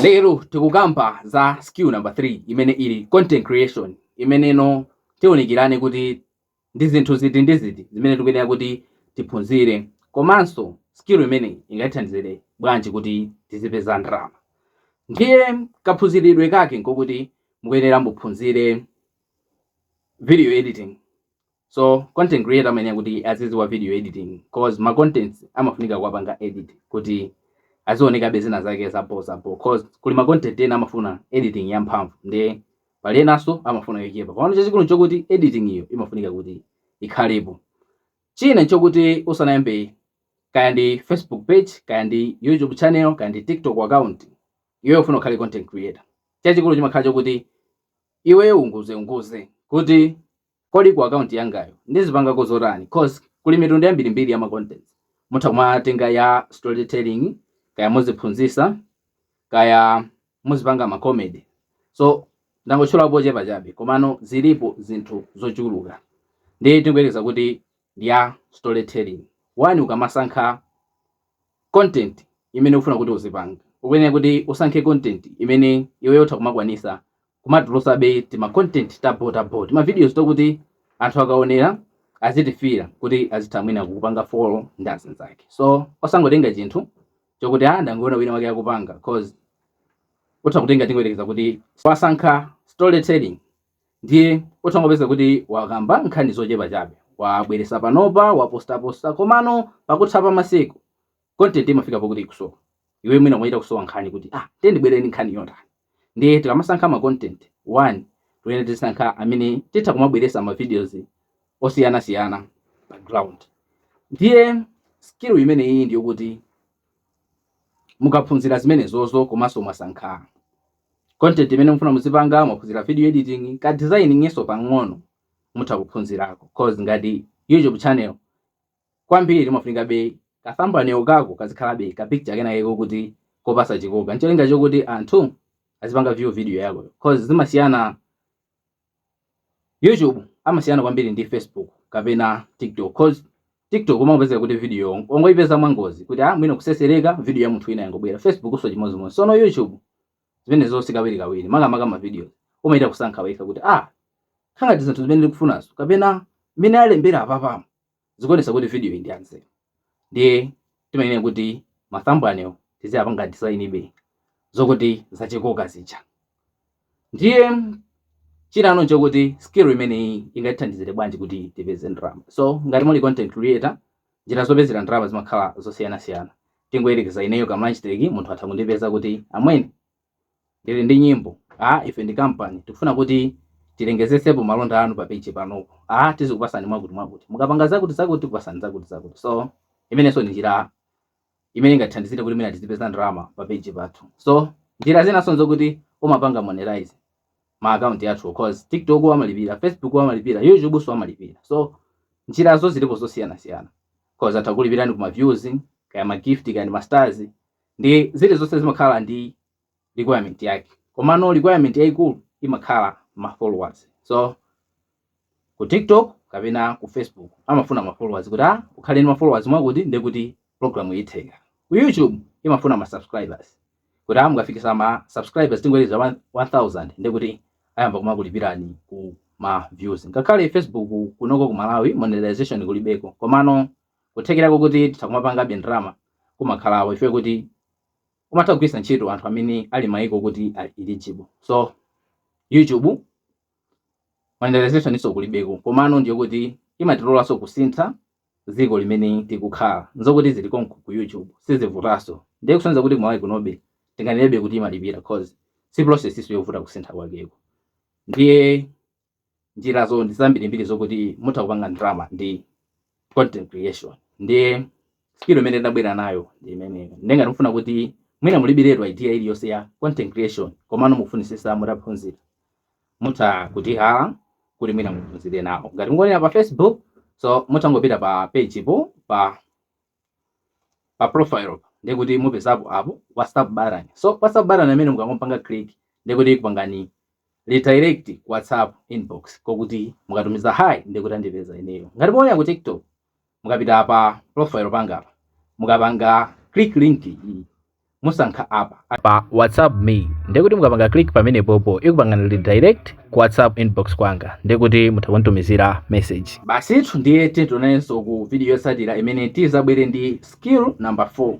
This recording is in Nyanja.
Lero tikukamba za skill number 3 imene ili content creation, imene no tionekirane kuti ndi zinthu ziti ndi ziti zimene tikuyenera kuti tiphunzire, komanso skill imene ingatithandizire bwanji kuti tizipeza ndalama. Ndiye kaphunziridwe kake nkokuti mukuyenera muphunzire video editing. So content creator amene kuti azidziwa video editing, cause ma contents amafunika kuwapanga edit kuti azioneka bezina zake zapo cause kuli ma content ena amafuna editing ya mphamvu, ndi pali enanso amafuna yochepa. Pano chachikulu nchokuti editing iyo imafunika kuti ikhalepo. China nchokuti usanayambe kaya ndi Facebook page, kaya ndi YouTube channel, kaya ndi TikTok account, iwe ufuna ukhale content creator. Chachikulu chimakhala chokuti iwe unguze kuti kodi ku account yangayo ndizipanga kozotani, cause kuli mitundu yambirimbiri ya ma contents. Mutha kumatenga ya storytelling, kaya muziphunzisa, kaya muzipanga ma comedy. So ndangochula pochepa chabe, komano zilipo zinthu zochuluka. Ndi tingoyeleza kuti ya storytelling. Wani ukamasankha content imene ufuna kuti uzipanga, ukuyenera kuti usankhe content imene iwe yotha kumakwanisa kumatulusa beti ma content tabo ma videos tokuti anthu akaonera azitifira kuti azithamwina kukupanga follow ndazi zake. So osangotenga chinthu chokuti ndangoona wina wake akupanga, cause utha kutenga tingoyeleza kuti wasankha storytelling ndiye uthangopeza kuti wakamba nkhani zochepa chabe, wabweresa panopa, waposta komano pakuthapa masiku content imafika pokuti ikusowa. Iwe mwina mwaita kusowa nkhani kuti ndibwereni nkhani yotani. Ndiye tikamasankha ma content, one tuyenera tisankha amene titha kumabweresa ma videos osiyana background. Ndiye skill imene iyi ndiyo kuti mukaphunzira zimene zozo komanso mwasankha content imene mufuna muzipanga, mwaphunzira video editing, ka designing yeso pang'ono mutha kuphunzirako, cause ngati YouTube channel kwambiri mafunika be ka thumbnail kako kazikhala be ka picture kena yeko kuti kopasa chikoka. Ncholinga chokuti anthu azipanga view video yako, cause zimasiyana. YouTube amasiyana kwambiri ndi Facebook kapena TikTok, cause TikTok umapeza kuti video ongoipeza mwangozi kuti mwina kusesereka video ya munthu ina yangobwera. Facebook so chimodzimodzi. Sono YouTube zimene zonse kawiri makamaka ma videos umaita kusankha weka kuti khanga zinthu zimene ndikufunazo kapena mene alembera apapa zikuonesa kuti video iyi ndi yanzeru. Ndiye timayenera kuti ma thumbnail tiziyapanga design ibe zokuti zachikoka zija. Ndiye chirano nchokuti skill imene ingatithandizire bwanji kuti tipeze ndalama. So ngati muli content creator, njira zopezera ndalama zimakhala zosiyana. Tingoyerekeza ineyo kamlanchiteki munthu atha kundipeza kuti amweni ndili ndi nyimbo, ife ndi company tikufuna kuti tilengezesepo malonda anu pa page panopo, tizikupasani mwakuti mukapanga zakuti kupasani zakuti. So imenenso ndi njira imene ingatithandizire kuti mwina tizipeza ndalama pa page pathu. So njira zinaso zokuti umapanga monetize ma account yathu, cause TikTok amalipira, Facebook amalipira, YouTube so amalipira. So njirazo zilipo zosiyana, cause atakulipirani kuma views, kaya ma gift, kaya ma stars, ndi zile zonse zimakhala ndi requirement yake. Komano requirement yayikulu imakhala ma followers. So ku TikTok kapena ku Facebook amafuna ma followers kuti ukhale ndi ma followers mwakuti ndi kuti program itheka. Ku YouTube imafuna ma subscribers kuti mukafikisa ma subscribers tingoyeleza 1000 ndi kuti ayamba kumakulipirani ku ma views. Ngakhale Facebook kunoko ku Malawi monetization kulibeko, komano kuthekerako kuti titakumapanga ndalama kumakhalawo ife kuti umatha kugwisa ntchito anthu amene ali maiko kuti ali eligible. So YouTube monetization iso kulibeko, komano ndiyo kuti imatilolaso kusintha ziko limene tikukhala. Nzokuti zili konku ku YouTube sizivutaso, ndiye kusonyeza kuti Malawi kunobe tinganebe kuti imalipira, cause si process iso yovuta kusintha kwakeko. Ndiye njirazo ndi zambirimbiri zokuti mutha kupanga ndalama ndi content creation. Ndiye skill imene ndabwera nayo ndi imeneyo. Ndengati mufuna kuti mwina mulibiretu idea iliyonse ya content creation, komano mufunisisa mutaphunzira, mutha kutihala kuti mwina muphunzire nawo. Ngati mungonera pa Facebook, so mutangopita pa page po pa profile ndiye kuti mupezapo apo WhatsApp button. So WhatsApp button amene mukangopanga click ndiye kuti kupangani redirect WhatsApp inbox kokuti mukatumiza hi ndiye kuti andipeza ineyo. Ngati muonera ku TikTok mukapita pa profile panga mukapanga click link iyi musankha apa pa WhatsApp me, ndekuti mukapanga click pamene popo ikupangana redirect ku WhatsApp inbox kwanga, ndekuti mutha kunditumizira message. Basi ndiye tionanenso ku video yotsatira imene tizabwere ndi skill number 4.